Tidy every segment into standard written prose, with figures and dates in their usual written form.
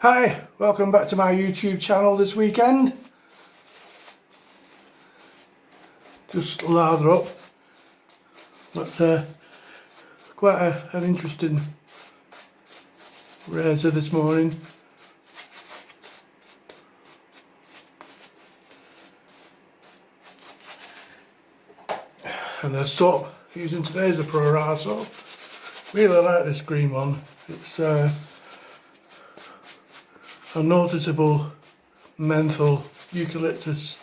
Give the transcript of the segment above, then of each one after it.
Hi, welcome back to my YouTube channel this weekend. Just lather up, but quite an interesting razor this morning. And the soap using today is a Pro Raw soap. Really like this green one. It's a noticeable menthol eucalyptus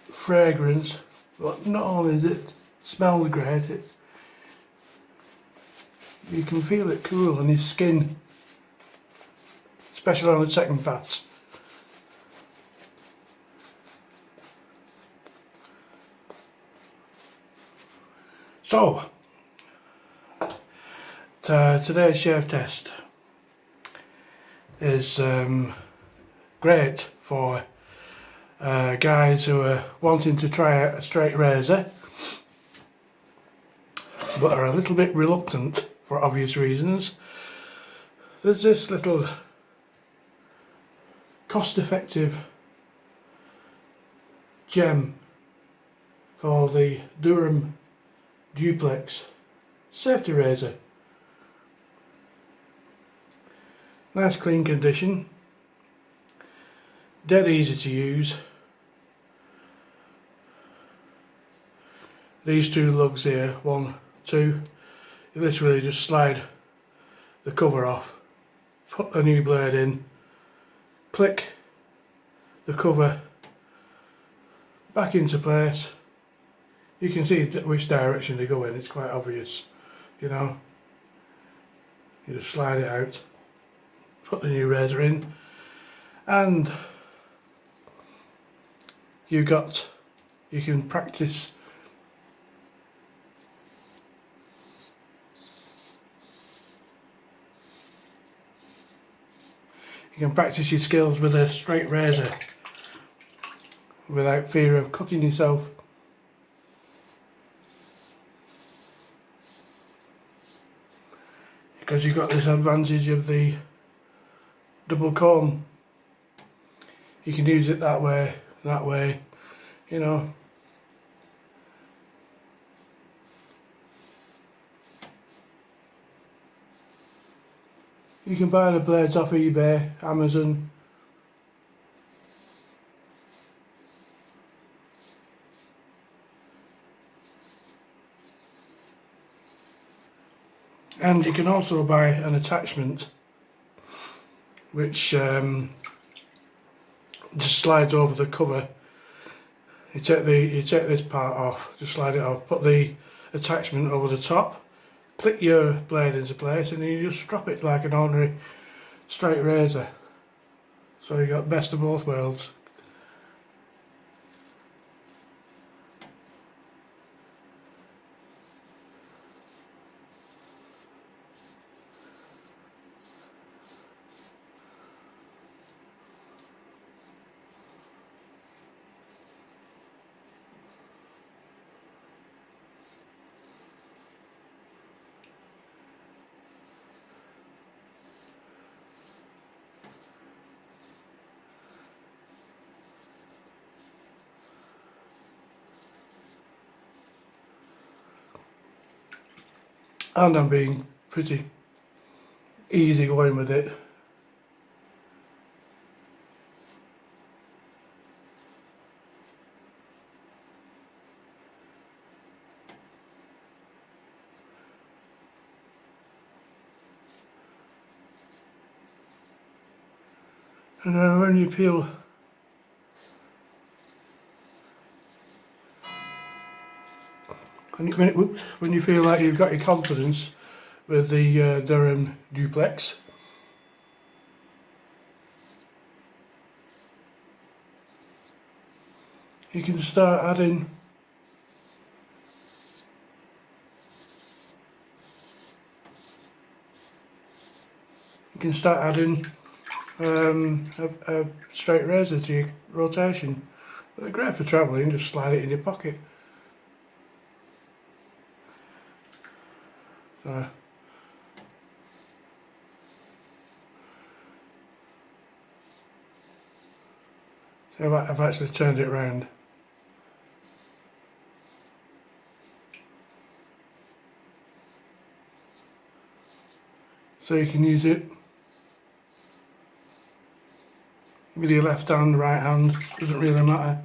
fragrance, but not only is it smells great, you can feel it cool on your skin, especially on the second pass. So, today's shave test is great for guys who are wanting to try out a straight razor but are a little bit reluctant for obvious reasons. There's this little cost-effective gem called the Durham Duplex safety razor. Nice clean condition, dead easy to use. These two lugs here, 1, 2, you literally just slide the cover off, put a new blade in, click the cover back into place. You can see which direction they go in, it's quite obvious, you know. You just slide it out, put the new razor in, and you can practice your skills with a straight razor without fear of cutting yourself. Because you've got this advantage of the double comb. You can use it that way, you know. You can buy the blades off eBay, Amazon. And you can also buy an attachment which just slides over the cover. You take this part off, just slide it off, put the attachment over the top, click your blade into place, and you just strap it like an ordinary straight razor. So you got best of both worlds. And I'm being pretty easy going with it. And then when you feel when you feel like you've got your confidence with the Durham Duplex, you can start adding a straight razor to your rotation. They're great for travelling, just slide it in your pocket. So I've actually turned it around. So you can use it with your left hand, right hand, doesn't really matter.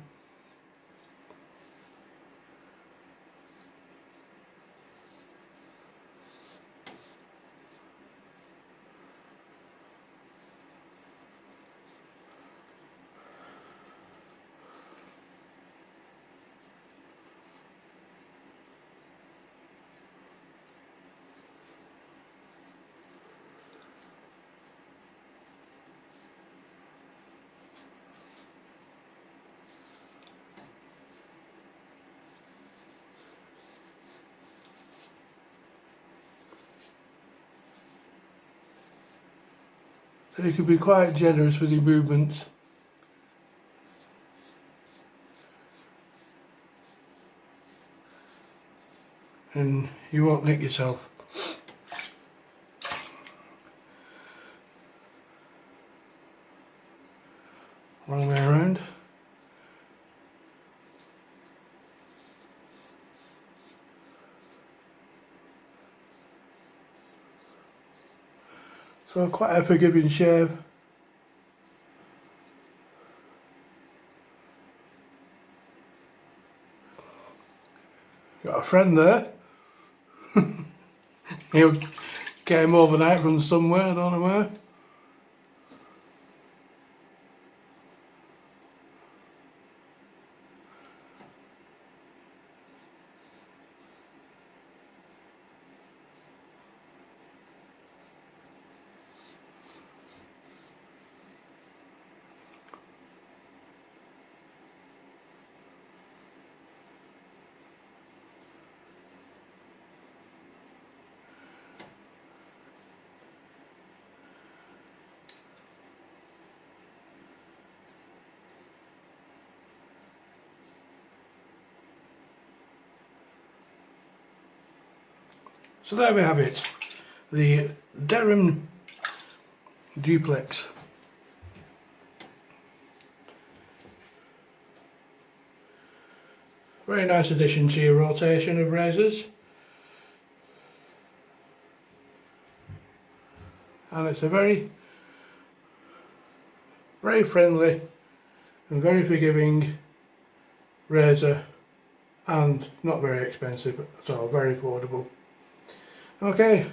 So you can be quite generous with your movements. And you won't nick yourself. Wrong way around. So quite a forgiving shave. Got a friend there. He came overnight from somewhere, I don't know where. So there we have it, the Durham Duplex. Very nice addition to your rotation of razors. And it's a very friendly and very forgiving razor, and not very expensive at all, very affordable. Okay,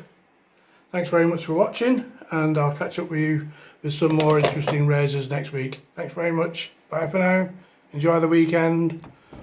thanks very much for watching, and I'll catch up with you with some more interesting razors next week. Thanks very much, bye for now, enjoy the weekend.